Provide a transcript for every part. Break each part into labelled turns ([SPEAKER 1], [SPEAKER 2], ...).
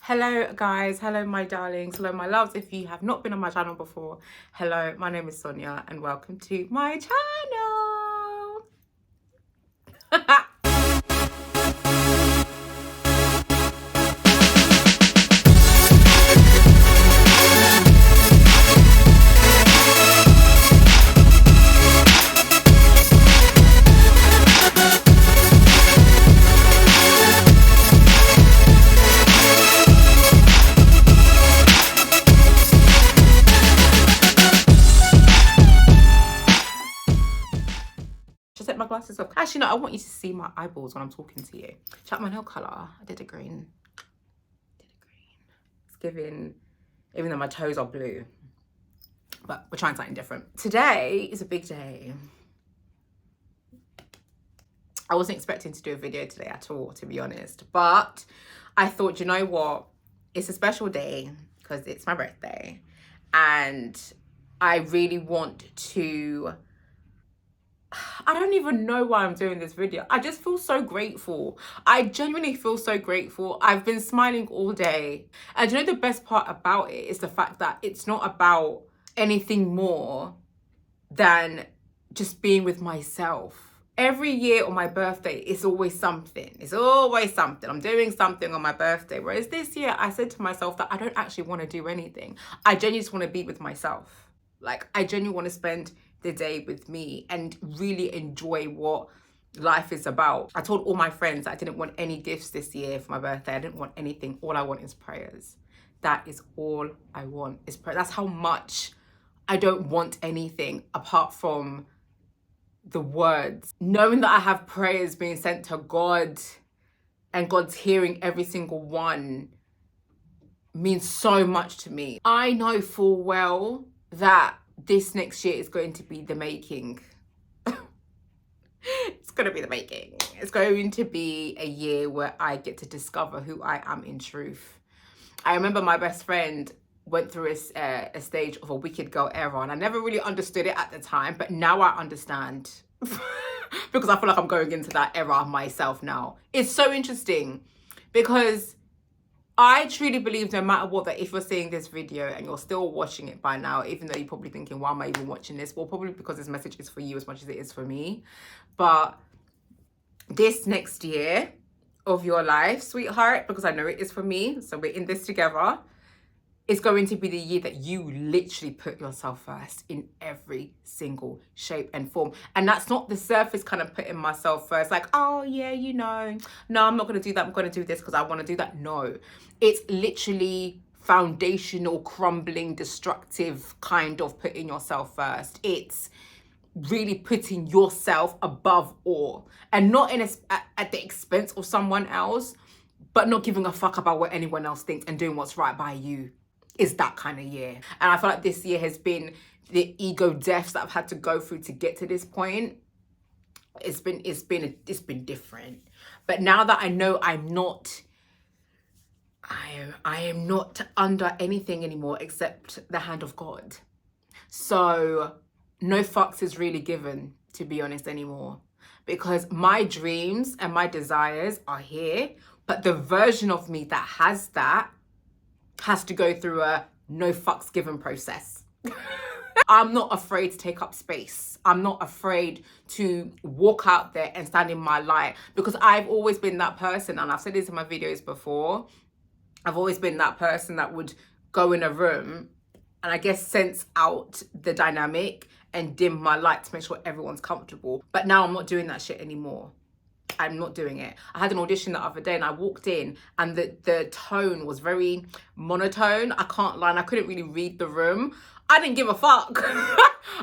[SPEAKER 1] Hello guys, hello my darlings, hello my loves. If you have not been on my channel before, hello, my name is Sonia and welcome to my channel. Just take my glasses off. Actually, no, I want you to see my eyeballs when I'm talking to you. Check my nail colour. I did a green. It's giving, even though my toes are blue. But we're trying something different. Today is a big day. I wasn't expecting to do a video today at all, to be honest. But I thought, you know what? It's a special day because it's my birthday. And I really want to... I don't even know why I'm doing this video. I just feel so grateful. I genuinely feel so grateful. I've been smiling all day. And you know the best part about it is the fact that it's not about anything more than just being with myself. Every year on my birthday, it's always something. It's always something. I'm doing something on my birthday. Whereas this year, I said to myself that I don't actually want to do anything. I genuinely just want to be with myself. Like, I genuinely want to spend the day with me and really enjoy what life is about. I told all my friends that I didn't want any gifts this year for my birthday. I didn't want anything. All I want is prayers. That is all I want is prayer. That's how much I don't want anything apart from the words. Knowing that I have prayers being sent to God and God's hearing every single one means so much to me. I know full well that this next year is going to be the making. It's going to be the making. It's going to be a year where I get to discover who I am in truth. I remember my best friend went through a stage of a wicked girl era, and I never really understood it at the time, but now I understand because I feel like I'm going into that era myself now. It's so interesting because I truly believe no matter what, that if you're seeing this video and you're still watching it by now, even though you're probably thinking, why am I even watching this? Well, probably because this message is for you as much as it is for me. But this next year of your life, sweetheart, because I know it is for me, so we're in this together, is going to be the year that you literally put yourself first in every single shape and form. And that's not the surface kind of putting myself first, like, oh yeah, you know, no, I'm not going to do that. I'm going to do this because I want to do that. No, it's literally foundational, crumbling, destructive kind of putting yourself first. It's really putting yourself above all, and not in at the expense of someone else, but not giving a fuck about what anyone else thinks and doing what's right by you. Is that kind of year. And I feel like this year has been the ego deaths that I've had to go through to get to this point. It's been different. But now that I know I am not under anything anymore except the hand of God. So no fucks is really given, to be honest, anymore. Because my dreams and my desires are here, but the version of me that has that has to go through a no fucks given process. I'm not afraid to take up space. I'm not afraid to walk out there and stand in my light, because I've always been that person, and I've said this in my videos before. I've always been that person that would go in a room and I guess sense out the dynamic and dim my light to make sure everyone's comfortable. But now I'm not doing that shit anymore. I'm not doing it. I had an audition the other day and I walked in and the tone was very monotone. I can't lie, and I couldn't really read the room. I didn't give a fuck.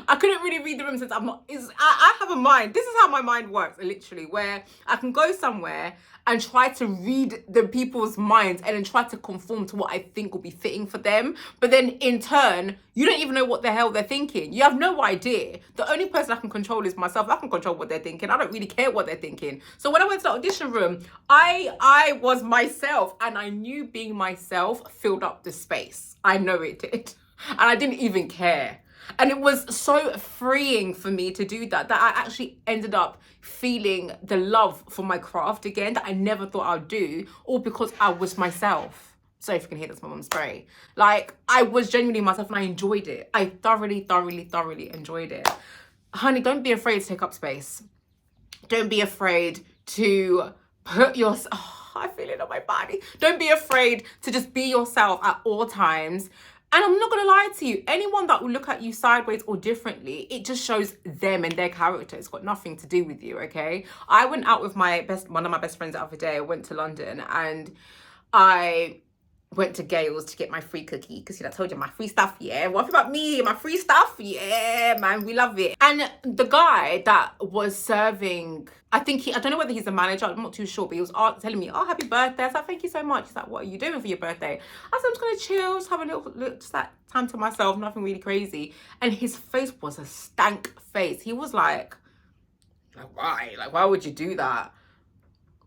[SPEAKER 1] I couldn't really read the room since I have a mind. This is how my mind works, literally, where I can go somewhere and try to read the people's minds and then try to conform to what I think will be fitting for them. But then in turn, you don't even know what the hell they're thinking. You have no idea. The only person I can control is myself. I can control what they're thinking. I don't really care what they're thinking. So when I went to the audition room, I was myself, and I knew being myself filled up the space. I know it did. And I didn't even care. And it was so freeing for me to do that, that I actually ended up feeling the love for my craft again that I never thought I'd do, all because I was myself. Sorry if you can hear, that's my mum's spray. Like, I was genuinely myself and I enjoyed it. I thoroughly enjoyed it. Honey, don't be afraid to take up space. Don't be afraid to put your... Oh, I feel it on my body. Don't be afraid to just be yourself at all times. And I'm not going to lie to you. Anyone that will look at you sideways or differently, it just shows them and their character. It's got nothing to do with you, okay? I went out with one of my best friends the other day. I went to London and I went to Gales to get my free cookie because, I told you my free stuff, yeah. What about me? My free stuff, yeah, man, we love it. And the guy that was serving, I don't know whether he's the manager, I'm not too sure, but he was telling me, oh, happy birthday. I was like, thank you so much. He's like, what are you doing for your birthday? I said, I'm just gonna chill, just have a little look, just that time to myself, nothing really crazy. And his face was a stank face. He was like, why? Like, why would you do that?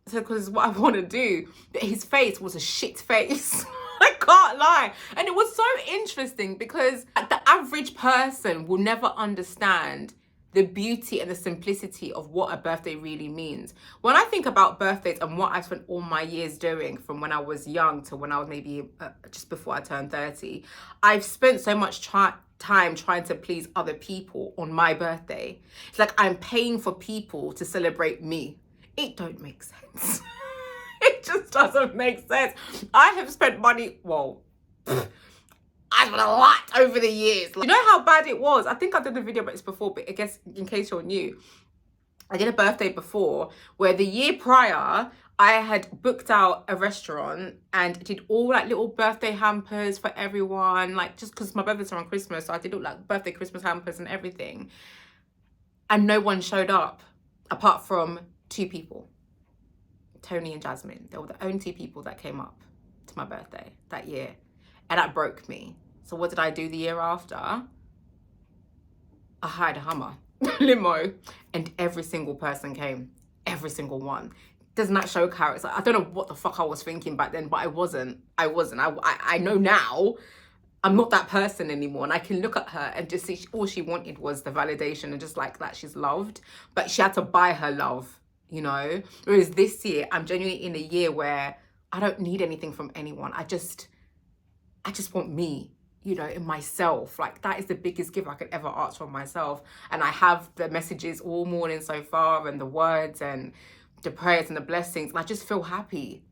[SPEAKER 1] So, because what I want to do, but his face was a shit face. I can't lie. And it was so interesting because the average person will never understand the beauty and the simplicity of what a birthday really means. When I think about birthdays and what I spent all my years doing from when I was young to when I was maybe just before I turned 30, I've spent so much time trying to please other people on my birthday. It's like I'm paying for people to celebrate me. It don't make sense. It just doesn't make sense. I have spent money, well, I've spent a lot over the years. You know how bad it was? I think I did a video about this before, but I guess in case you're new, I did a birthday before where the year prior, I had booked out a restaurant and did all like little birthday hampers for everyone, like just because my birthday's around Christmas, so I did all like birthday Christmas hampers and everything. And no one showed up apart from 2 people, Tony and Jasmine. They were the only 2 people that came up to my birthday that year. And that broke me. So what did I do the year after? I hired a Hummer limo and every single person came. Every single one. Doesn't that show character? I don't know what the fuck I was thinking back then, but I wasn't. I know now I'm not that person anymore. And I can look at her and just see all she wanted was the validation and just like that she's loved. But she had to buy her love. Whereas this year I'm genuinely in a year where I don't need anything from anyone. I just want me, in myself. Like, that is the biggest gift I could ever ask from myself. And I have the messages all morning so far and the words and the prayers and the blessings. And I just feel happy.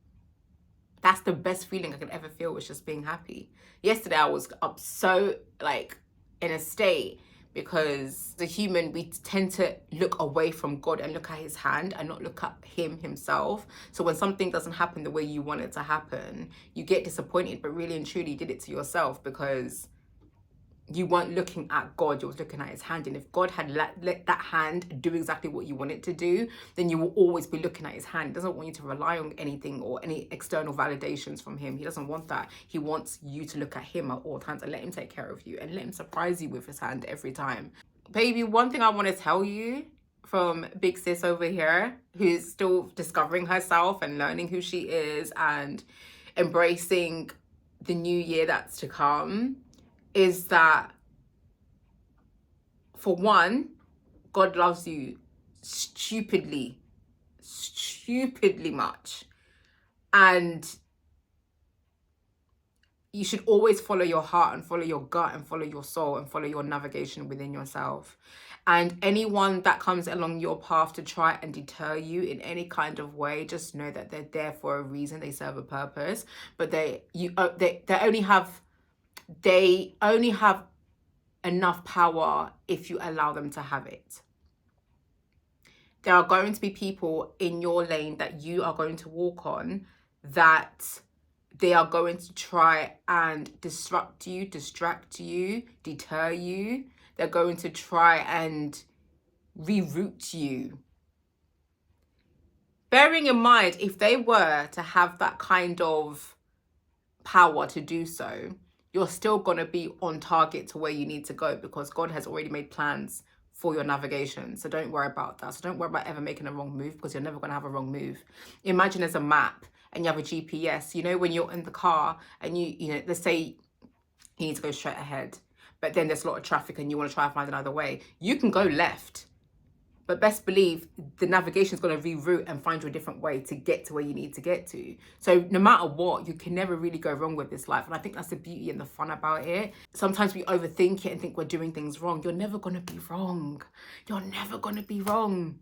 [SPEAKER 1] That's the best feeling I could ever feel, was just being happy. Yesterday I was up so like in a state because as a human, we tend to look away from God and look at his hand and not look at him himself. So when something doesn't happen the way you want it to happen, you get disappointed, but really and truly you did it to yourself because you weren't looking at God, you was looking at his hand. And if God had let that hand do exactly what you want it to do, then you will always be looking at his hand. He doesn't want you to rely on anything or any external validations from him. He doesn't want that. He wants you to look at him at all times and let him take care of you and let him surprise you with his hand every time. Baby, one thing I want to tell you from big sis over here, who's still discovering herself and learning who she is and embracing the new year that's to come, is that, for one, God loves you stupidly much. And you should always follow your heart and follow your gut and follow your soul and follow your navigation within yourself. And anyone that comes along your path to try and deter you in any kind of way, just know that they're there for a reason. They serve a purpose, but they only have enough power if you allow them to have it. There are going to be people in your lane that you are going to walk on that they are going to try and distract you, deter you. They're going to try and reroute you. Bearing in mind, if they were to have that kind of power to do so, you're still going to be on target to where you need to go because God has already made plans for your navigation. So don't worry about that. So don't worry about ever making a wrong move because you're never going to have a wrong move. Imagine there's a map and you have a GPS. When you're in the car and let's say you need to go straight ahead, but then there's a lot of traffic and you want to try and find another way. You can go left, But best believe the navigation is going to reroute and find you a different way to get to where you need to get to. So no matter what, you can never really go wrong with this life. And I think that's the beauty and the fun about it. Sometimes we overthink it and think we're doing things wrong. You're never going to be wrong. You're never going to be wrong.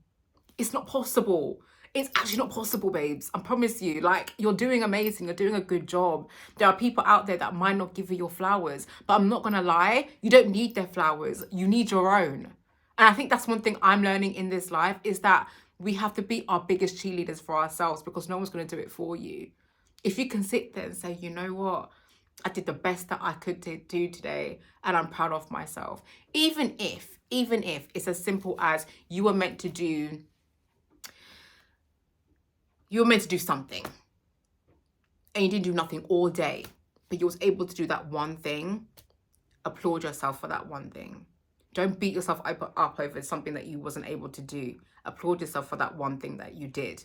[SPEAKER 1] It's not possible. It's actually not possible, babes. I promise you. Like, you're doing amazing. You're doing a good job. There are people out there that might not give you your flowers. But I'm not going to lie. You don't need their flowers. You need your own. And I think that's one thing I'm learning in this life is that we have to be our biggest cheerleaders for ourselves because no one's going to do it for you. If you can sit there and say, you know what? I did the best that I could do today and I'm proud of myself. Even if it's as simple as you were meant to do something and you didn't do nothing all day, but you was able to do that one thing, applaud yourself for that one thing. Don't beat yourself up over something that you wasn't able to do. Applaud yourself for that one thing that you did.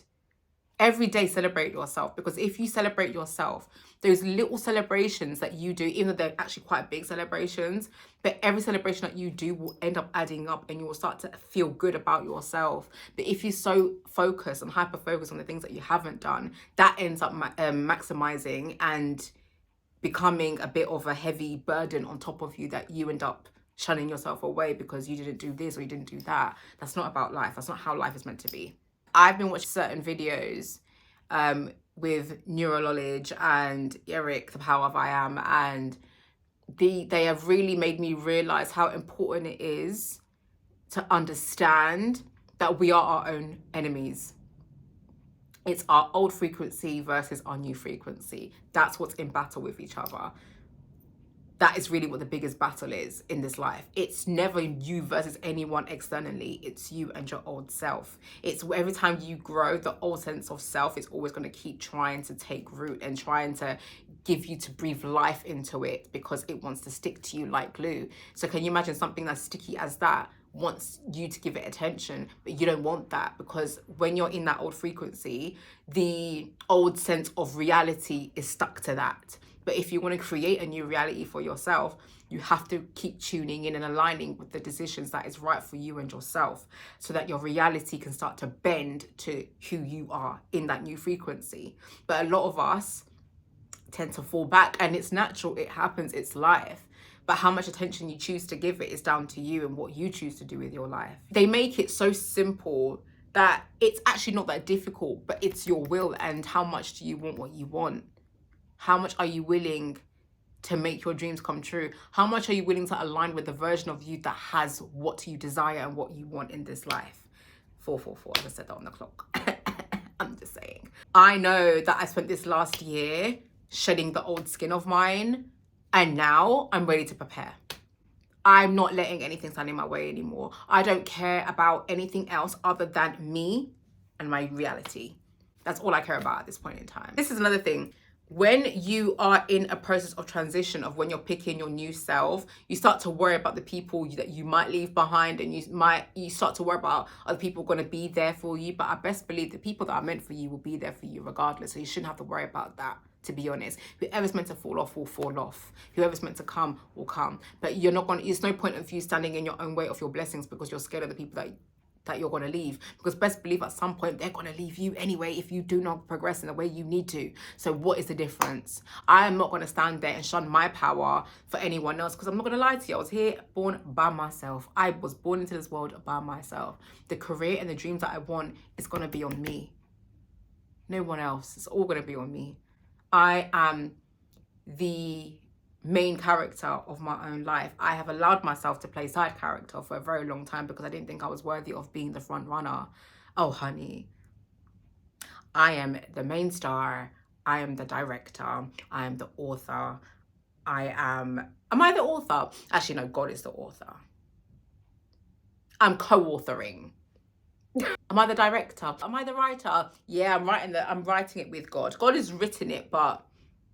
[SPEAKER 1] Every day, celebrate yourself, because if you celebrate yourself, those little celebrations that you do, even though they're actually quite big celebrations, but every celebration that you do will end up adding up and you will start to feel good about yourself. But if you're so focused and hyper-focused on the things that you haven't done, that ends up maximizing and becoming a bit of a heavy burden on top of you that you end up shunning yourself away because you didn't do this or you didn't do that. That's not about life. That's not how life is meant to be. I've been watching certain videos with Neuroknowledge and Eric, the Power of I Am, and they have really made me realize how important it is to understand that we are our own enemies. It's our old frequency versus our new frequency. That's what's in battle with each other. That is really what the biggest battle is in this life. It's never you versus anyone externally. It's you and your old self. It's every time you grow, the old sense of self is always going to keep trying to take root and trying to give you to breathe life into it because it wants to stick to you like glue. So can you imagine something as sticky as that wants you to give it attention, but you don't want that, because when you're in that old frequency, the old sense of reality is stuck to that. But if you want to create a new reality for yourself, you have to keep tuning in and aligning with the decisions that is right for you and yourself so that your reality can start to bend to who you are in that new frequency. But a lot of us tend to fall back, and it's natural, it happens, it's life. But how much attention you choose to give it is down to you and what you choose to do with your life. They make it so simple that it's actually not that difficult, but it's your will and how much do you want what you want. How much are you willing to make your dreams come true? How much are you willing to align with the version of you that has what you desire and what you want in this life? 444, I just said that on the clock. I'm just saying. I know that I spent this last year shedding the old skin of mine, and now I'm ready to prepare. I'm not letting anything stand in my way anymore. I don't care about anything else other than me and my reality. That's all I care about at this point in time. This is another thing. When you are in a process of transition, of when you're picking your new self, you start to worry about the people that you might leave behind, and you start to worry about other people going to be there for you. But I best believe the people that are meant for you will be there for you regardless. So you shouldn't have to worry about that, to be honest. Whoever's meant to fall off will fall off. Whoever's meant to come will come. But you're not going to, there's no point of you standing in your own way of your blessings because you're scared of the people that you're going to leave, because best believe at some point they're going to leave you anyway if you do not progress in the way you need to. So what is the difference? I am not going to stand there and shun my power for anyone else, because I'm not going to lie to you. I was here born by myself. I was born into this world by myself. The career and the dreams that I want is going to be on me. No one else. It's all going to be on me. I am the main character of my own life. I have allowed myself to play side character for a very long time because I didn't think I was worthy of being the front runner. Oh, honey, I am the main star. I am the director. I am the author. Am I the author? Actually, no, God is the author. I'm co-authoring. Am I the director? Am I the writer? Yeah, I'm writing it with God. God has written it, but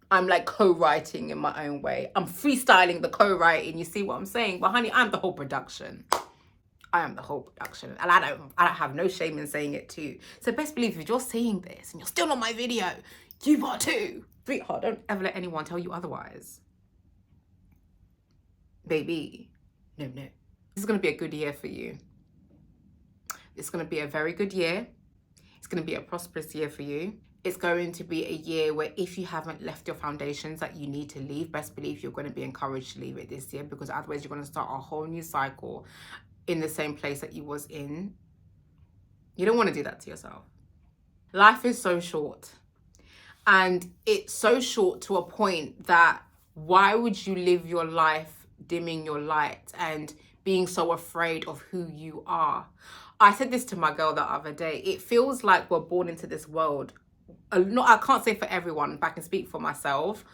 [SPEAKER 1] I'm like co-writing in my own way. I'm freestyling the co-writing. You see what I'm saying? But honey, I'm the whole production. I am the whole production. And I don't have no shame in saying it too. So best believe if you're seeing this and you're still on my video, you are too. Sweetheart, don't ever let anyone tell you otherwise. Baby, no. This is going to be a good year for you. It's going to be a very good year. It's going to be a prosperous year for you. It's going to be a year where if you haven't left your foundations that you need to leave, best believe you're going to be encouraged to leave it this year, because otherwise you're going to start a whole new cycle in the same place that you was in. You don't want to do that to yourself. Life is so short. And it's so short to a point that why would you live your life dimming your light and being so afraid of who you are? I said this to my girl the other day. It feels like we're born into this world. I can't say for everyone, but I can speak for myself.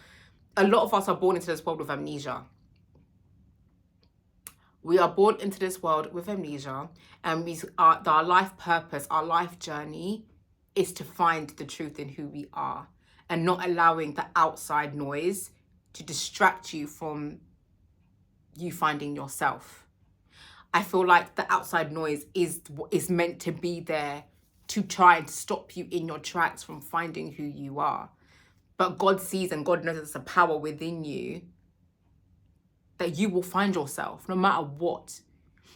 [SPEAKER 1] A lot of us are born into this world with amnesia. We are born into this world with amnesia, and our life purpose, our life journey is to find the truth in who we are, and not allowing the outside noise to distract you from you finding yourself. I feel like the outside noise is meant to be there to try and stop you in your tracks from finding who you are. But God sees and God knows there's a power within you that you will find yourself no matter what.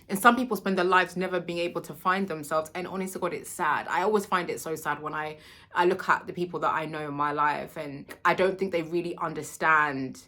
[SPEAKER 1] And some people spend their lives never being able to find themselves. And honestly, God, it's sad. I always find it so sad when I look at the people that I know in my life, and I don't think they really understand.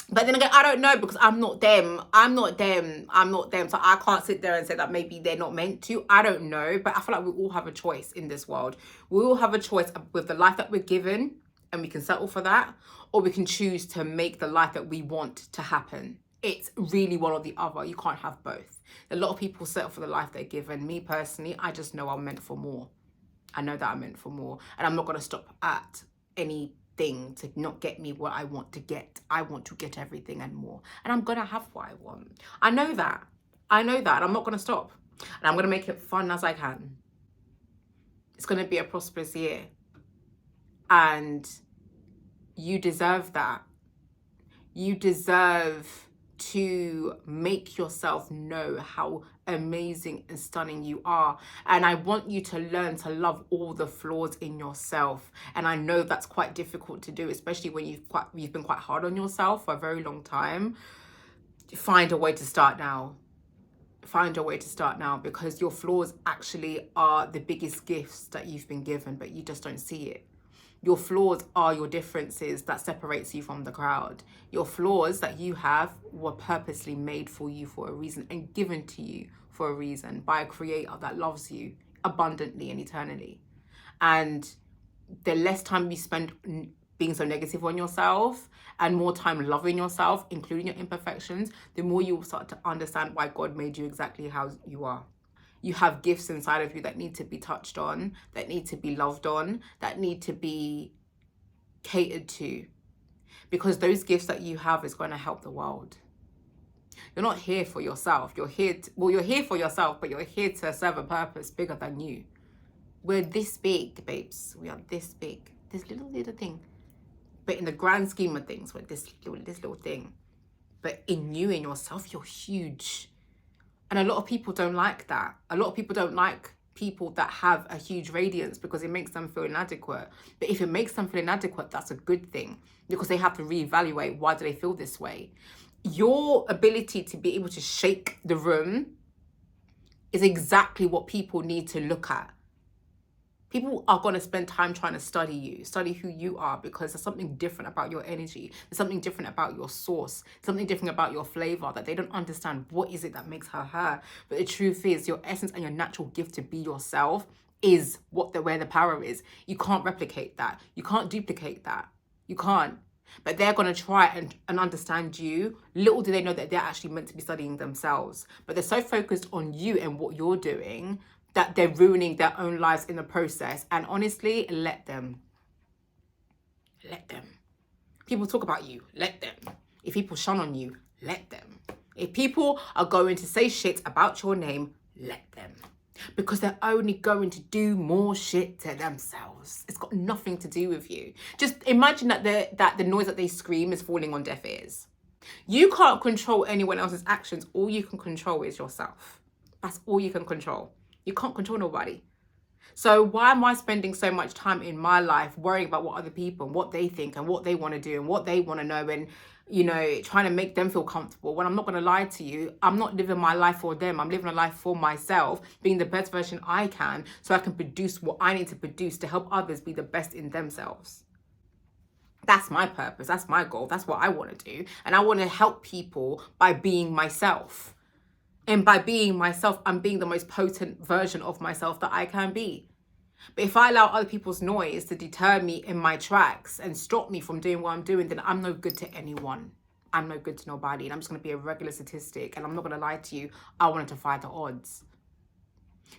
[SPEAKER 1] But then again, I don't know, because I'm not them. So I can't sit there and say that maybe they're not meant to. I don't know. But I feel like we all have a choice in this world. We all have a choice with the life that we're given, and we can settle for that. Or we can choose to make the life that we want to happen. It's really one or the other. You can't have both. A lot of people settle for the life they're given. Me personally, I just know I'm meant for more. I know that I'm meant for more. And I'm not going to stop at anything to not get me what I want to get. I want to get everything and more. And I'm going to have what I want. I know that. I'm not going to stop. And I'm going to make it fun as I can. It's going to be a prosperous year. And you deserve that. You deserve to make yourself know how amazing and stunning you are. And I want you to learn to love all the flaws in yourself. And I know that's quite difficult to do, especially when you've been quite hard on yourself for a very long time. Find a way to start now. Find a way to start now, because your flaws actually are the biggest gifts that you've been given, but you just don't see it. Your flaws are your differences that separates you from the crowd. Your flaws that you have were purposely made for you for a reason and given to you for a reason by a creator that loves you abundantly and eternally. And the less time you spend being so negative on yourself and more time loving yourself, including your imperfections, the more you will start to understand why God made you exactly how you are. You have gifts inside of you that need to be touched on, that need to be loved on, that need to be catered to. Because those gifts that you have is going to help the world. You're not here for yourself. You're here for yourself, but you're here to serve a purpose bigger than you. We're this big, babes. We are this big. This little thing. But in the grand scheme of things, we're this little thing. But in yourself, you're huge. And a lot of people don't like that. A lot of people don't like people that have a huge radiance, because it makes them feel inadequate. But if it makes them feel inadequate, that's a good thing, because they have to reevaluate, why do they feel this way? Your ability to be able to shake the room is exactly what people need to look at. People are going to spend time trying to study who you are, because there's something different about your energy. There's something different about your source, something different about your flavor that they don't understand. What is it that makes her her? But the truth is, your essence and your natural gift to be yourself is where the power is. You can't replicate that. You can't duplicate that. You can't. But they're going to try and understand you. Little do they know that they're actually meant to be studying themselves. But they're so focused on you and what you're doing that they're ruining their own lives in the process. And honestly, let them. Let them. People talk about you, let them. If people shun on you, let them. If people are going to say shit about your name, let them. Because they're only going to do more shit to themselves. It's got nothing to do with you. Just imagine that the noise that they scream is falling on deaf ears. You can't control anyone else's actions. All you can control is yourself. That's all you can control. You can't control nobody. So why am I spending so much time in my life worrying about what other people and what they think and what they want to do and what they want to know, and trying to make them feel comfortable, when I'm not going to lie to you, I'm not living my life for them. I'm living a life for myself, being the best version I can so I can produce what I need to produce to help others be the best in themselves. That's my purpose. That's my goal. That's what I want to do. And I want to help people by being myself. And by being myself, I'm being the most potent version of myself that I can be. But if I allow other people's noise to deter me in my tracks and stop me from doing what I'm doing, then I'm no good to anyone. I'm no good to nobody. And I'm just going to be a regular statistic. And I'm not going to lie to you. I want to defy the odds.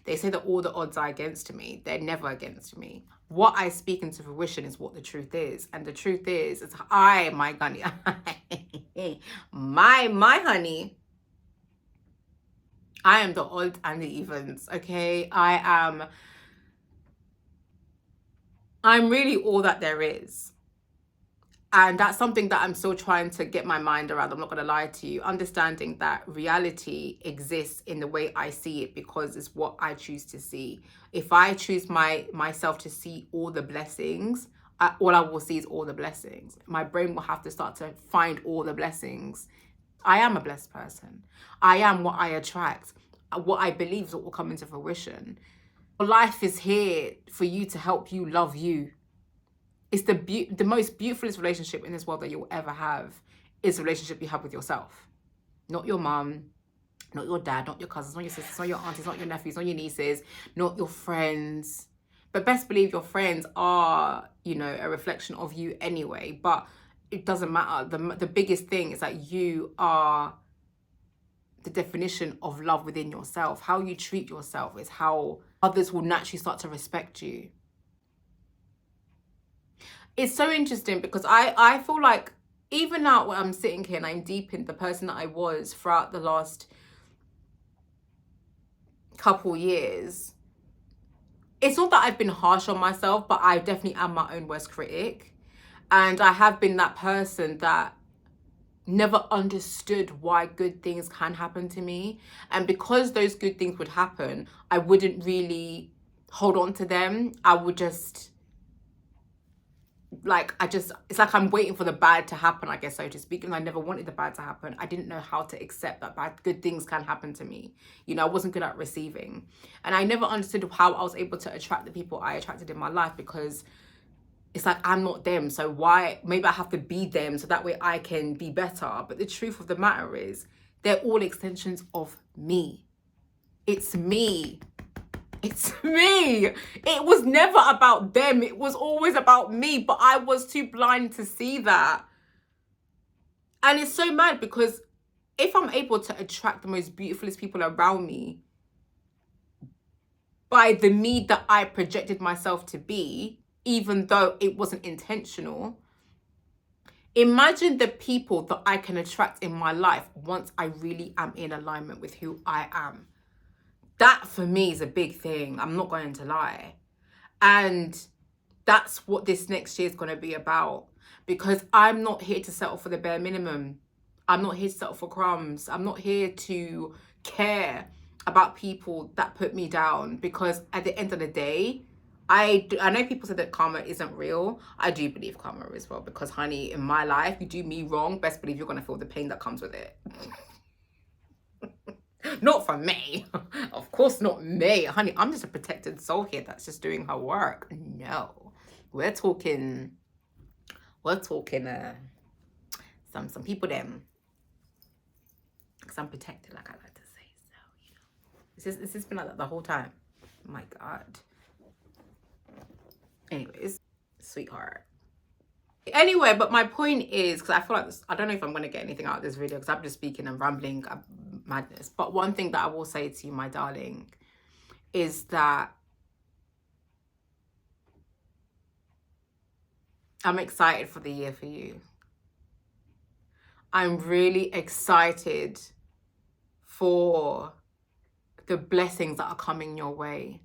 [SPEAKER 1] They say that all the odds are against me. They're never against me. What I speak into fruition is what the truth is. And the truth is my honey, my honey, I am the odds and the evens, okay? I'm really all that there is. And that's something that I'm still trying to get my mind around. I'm not going to lie to you. Understanding that reality exists in the way I see it because it's what I choose to see. If I choose myself to see all the blessings, all I will see is all the blessings. My brain will have to start to find all the blessings. I am a blessed person. I am what I attract. What I believe is what will come into fruition. Life is here for you to help you love you. It's the most beautifulest relationship in this world that you'll ever have is the relationship you have with yourself. Not your mum, not your dad, not your cousins, not your sisters, not your aunties, not your nephews, not your nieces, not your friends. But best believe your friends are, a reflection of you anyway. But it doesn't matter. The biggest thing is that you are the definition of love within yourself. How you treat yourself is how others will naturally start to respect you. It's so interesting because I feel like even now when I'm sitting here and I'm deep in the person that I was throughout the last couple years, it's not that I've been harsh on myself, but I definitely am my own worst critic. And I have been that person that never understood why good things can happen to me. And because those good things would happen, I wouldn't really hold on to them. I would just... it's like I'm waiting for the bad to happen, I guess, so to speak. And I never wanted the bad to happen. I didn't know how to accept that good things can happen to me. I wasn't good at receiving. And I never understood how I was able to attract the people I attracted in my life, because it's like I'm not them. So why? Maybe I have to be them so that way I can be better. But the truth of the matter is they're all extensions of me. It's me. It's me. It was never about them. It was always about me, but I was too blind to see that. And it's so mad because if I'm able to attract the most beautifulest people around me by the me that I projected myself to be, even though it wasn't intentional, imagine the people that I can attract in my life once I really am in alignment with who I am. That for me is a big thing. I'm not going to lie. And that's what this next year is going to be about. Because I'm not here to settle for the bare minimum. I'm not here to settle for crumbs. I'm not here to care about people that put me down. Because at the end of the day, I know people say that karma isn't real. I do believe karma is real. Because, honey, in my life, you do me wrong, best believe you're going to feel the pain that comes with it. Not from me. Of course not me. Honey, I'm just a protected soul here that's just doing her work. No. We're talking some people them. Because I'm protected, like I like to say. So, this has been like that the whole time. Oh my God. Anyways, sweetheart. Anyway, but my point is, because I feel like this, I don't know if I'm going to get anything out of this video because I'm just speaking and rambling madness. But one thing that I will say to you, my darling, is that I'm excited for the year for you. I'm really excited for the blessings that are coming your way.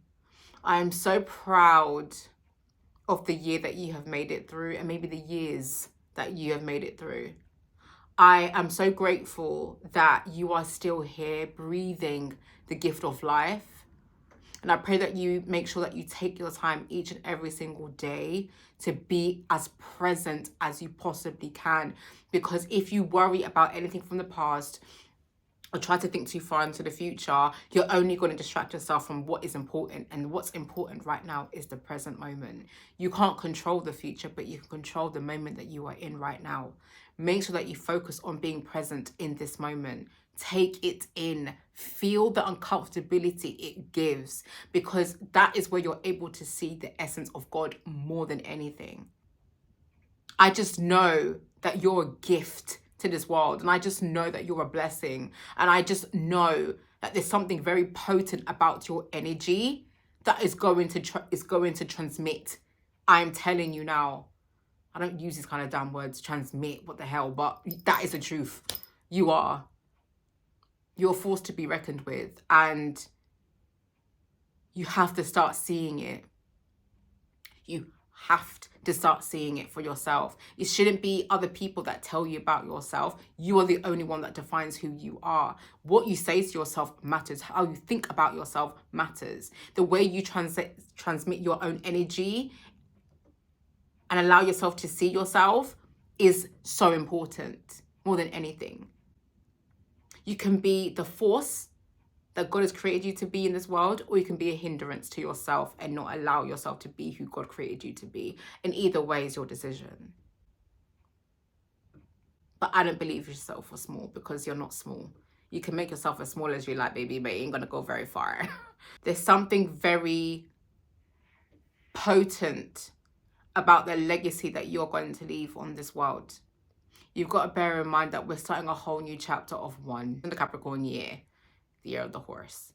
[SPEAKER 1] I am so proud of the year that you have made it through, and maybe the years that you have made it through. I am so grateful that you are still here breathing the gift of life. And I pray that you make sure that you take your time each and every single day to be as present as you possibly can. Because if you worry about anything from the past or try to think too far into the future, you're only going to distract yourself from what is important. And what's important right now is the present moment. You can't control the future, but you can control the moment that you are in right now. Make sure that you focus on being present in this moment. Take it in. Feel the uncomfortability it gives, because that is where you're able to see the essence of God more than anything. I just know that you're a gift to this world, and I just know that you're a blessing, and I just know that there's something very potent about your energy that is going to transmit. I'm telling you now. I don't use these kind of damn words, transmit, what the hell, but that is the truth. You are. You're a force to be reckoned with, and you have to start seeing it. You have to start seeing it for yourself. It shouldn't be other people that tell you about yourself. You are the only one that defines who you are. What you say to yourself matters. How you think about yourself matters. The way you transmit your own energy and allow yourself to see yourself is so important, more than anything. You can be the force that God has created you to be in this world, or you can be a hindrance to yourself and not allow yourself to be who God created you to be. And either way is your decision. But I don't believe yourself are small, because you're not small. You can make yourself as small as you like, baby, but you ain't gonna go very far. There's something very potent about the legacy that you're going to leave on this world. You've got to bear in mind that we're starting a whole new chapter of 1 in the Capricorn year, the year of the horse.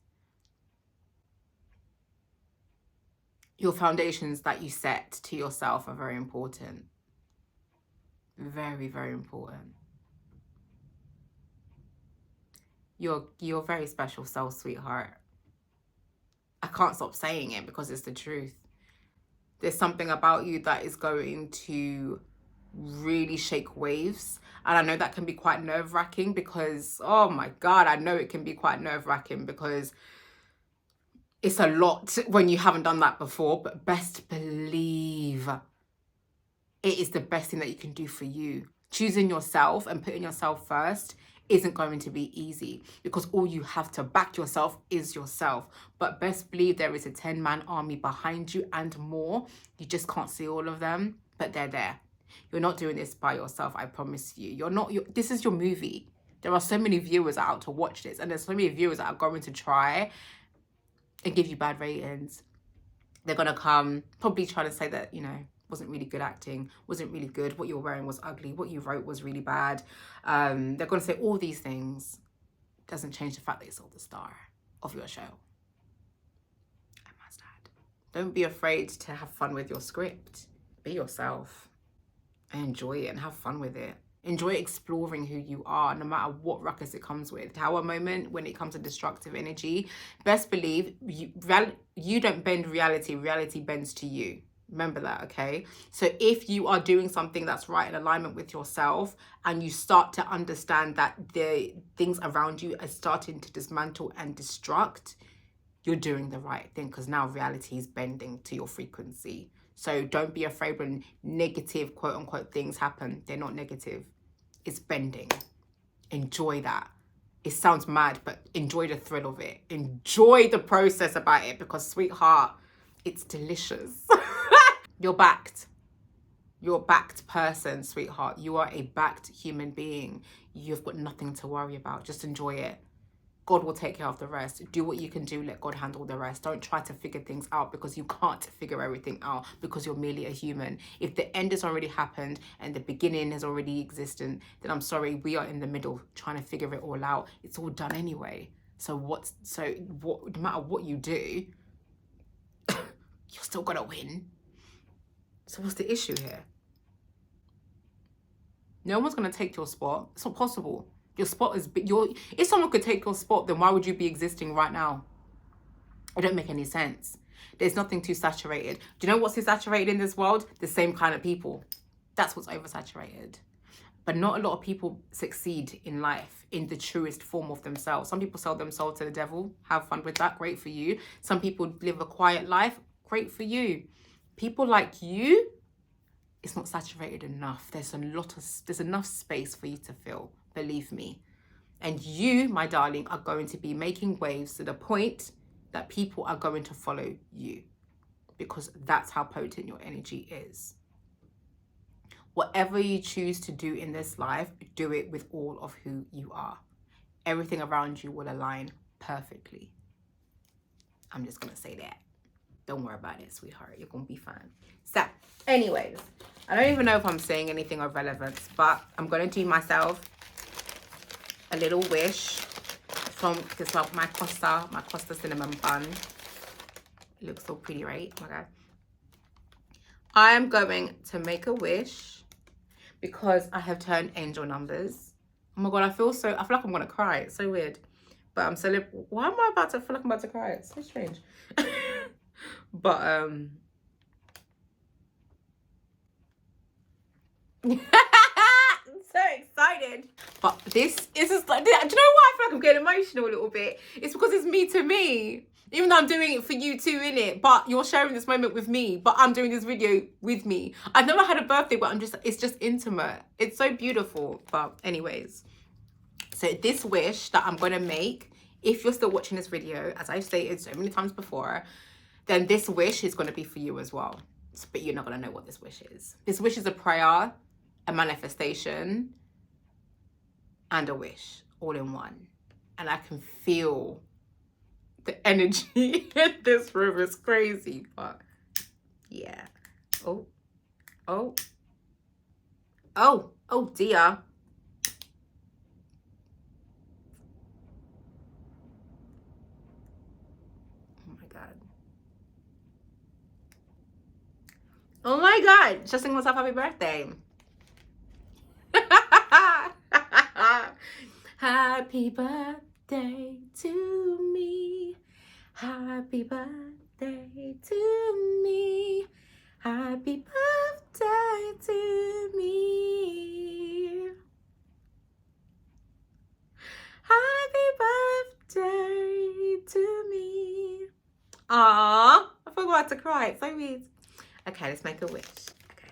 [SPEAKER 1] Your foundations that you set to yourself are very important. Very, very important. You're a very special soul, sweetheart. I can't stop saying it because it's the truth. There's something about you that is going to really shake waves. And I know that can be quite nerve-wracking, because, oh my God, I know it can be quite nerve-wracking, because it's a lot when you haven't done that before. But best believe it is the best thing that you can do for you. Choosing yourself and putting yourself first isn't going to be easy, because all you have to back yourself is yourself. But best believe there is a 10-man army behind you and more. You just can't see all of them, but they're there. You're not doing this by yourself, I promise you. This is your movie. There are so many viewers out to watch this, and there's so many viewers that are going to try and give you bad ratings. They're going to come probably trying to say that, wasn't really good acting, wasn't really good, what you were wearing was ugly, what you wrote was really bad. They're going to say all these things. Doesn't change the fact that you're the star of your show. I must add. Don't be afraid to have fun with your script. Be yourself and enjoy it and have fun with it. Enjoy exploring who you are, no matter what ruckus it comes with. Tower moment, when it comes to destructive energy, best believe you don't bend reality, reality bends to you. Remember that, okay? So if you are doing something that's right in alignment with yourself, and you start to understand that the things around you are starting to dismantle and destruct, you're doing the right thing, because now reality is bending to your frequency. So don't be afraid when negative, quote unquote, things happen. They're not negative. It's bending. Enjoy that. It sounds mad, but enjoy the thrill of it. Enjoy the process about it, because, sweetheart, it's delicious. You're backed. You're a backed person, sweetheart. You are a backed human being. You've got nothing to worry about. Just enjoy it. God will take care of the rest. Do what you can do. Let God handle the rest. Don't try to figure things out, because you can't figure everything out, because you're merely a human. If the end has already happened and the beginning has already existed, then I'm sorry, we are in the middle trying to figure it all out. It's all done anyway. So no matter what you do, you're still gonna win. So what's the issue here? No one's gonna take your spot. It's not possible. Your spot is if someone could take your spot, then why would you be existing right now? It don't make any sense. There's nothing too saturated. Do you know what's too saturated in this world? The same kind of people. That's what's oversaturated. But not a lot of people succeed in life in the truest form of themselves. Some people sell their soul to the devil. Have fun with that. Great for you. Some people live a quiet life. Great for you. People like you, it's not saturated enough. There's enough space for you to fill. Believe me. And you, my darling, are going to be making waves to the point that people are going to follow you, because that's how potent your energy is. Whatever you choose to do in this life, do it with all of who you are. Everything around you will align perfectly. I'm just going to say that. Don't worry about it, sweetheart. You're going to be fine. So, anyways, I don't even know if I'm saying anything of relevance, but I'm going to do myself a little wish from this, like, my Costa cinnamon bun. It looks so pretty, right? Oh my God. I'm going to make a wish because I have turned angel numbers. Oh my God, I feel like I'm gonna cry. It's so weird. But I'm so why am I about to feel like I'm about to cry? It's so strange. But I'm so excited. But this is just like, do you know why I feel like I'm getting emotional a little bit? It's because it's me to me. Even though I'm doing it for you too, innit? But you're sharing this moment with me. But I'm doing this video with me. I've never had a birthday, but it's just intimate. It's so beautiful. But anyways, so this wish that I'm going to make, if you're still watching this video, as I've stated so many times before, then this wish is going to be for you as well. But you're not going to know what this wish is. This wish is a prayer, a manifestation, and a wish all in one. And I can feel the energy in this room is crazy, but yeah. Oh dear. Oh my God. Oh my God. Just sing myself happy birthday. Happy birthday to me. Happy birthday to me. Happy birthday to me. Happy birthday to me. Aww, I forgot to cry. It's so weird. Okay, let's make a wish. Okay.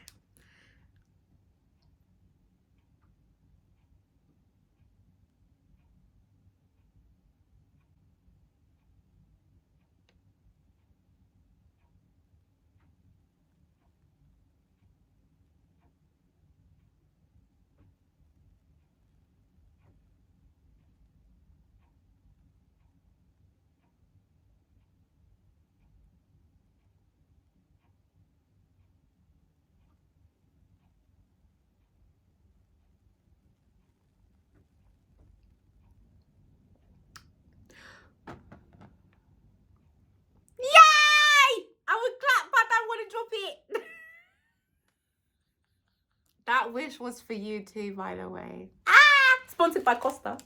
[SPEAKER 1] It. That wish was for you too, by the way. Sponsored by Costa.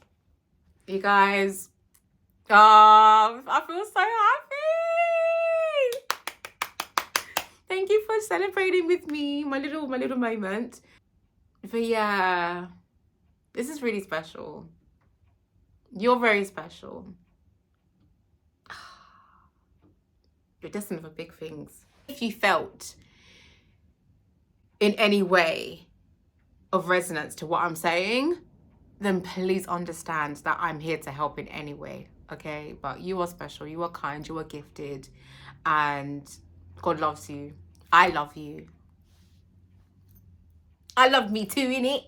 [SPEAKER 1] You guys, I feel so happy. Thank you for celebrating with me, my little moment. But yeah, this is really special. You're very special. You're destined for big things. If you felt in any way of resonance to what I'm saying, then please understand that I'm here to help in any way, okay? But you are special, you are kind, you are gifted, and God loves you. I love you. I love me too, innit?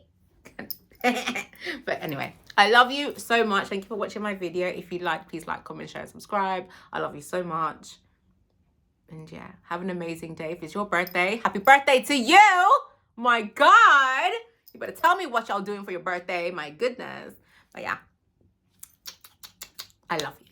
[SPEAKER 1] But anyway, I love you so much. Thank you for watching my video. If you like, please like, comment, share, and subscribe. I love you so much. And yeah, have an amazing day. If it's your birthday, happy birthday to you. My God. You better tell me what y'all doing for your birthday. My goodness. But yeah, I love you.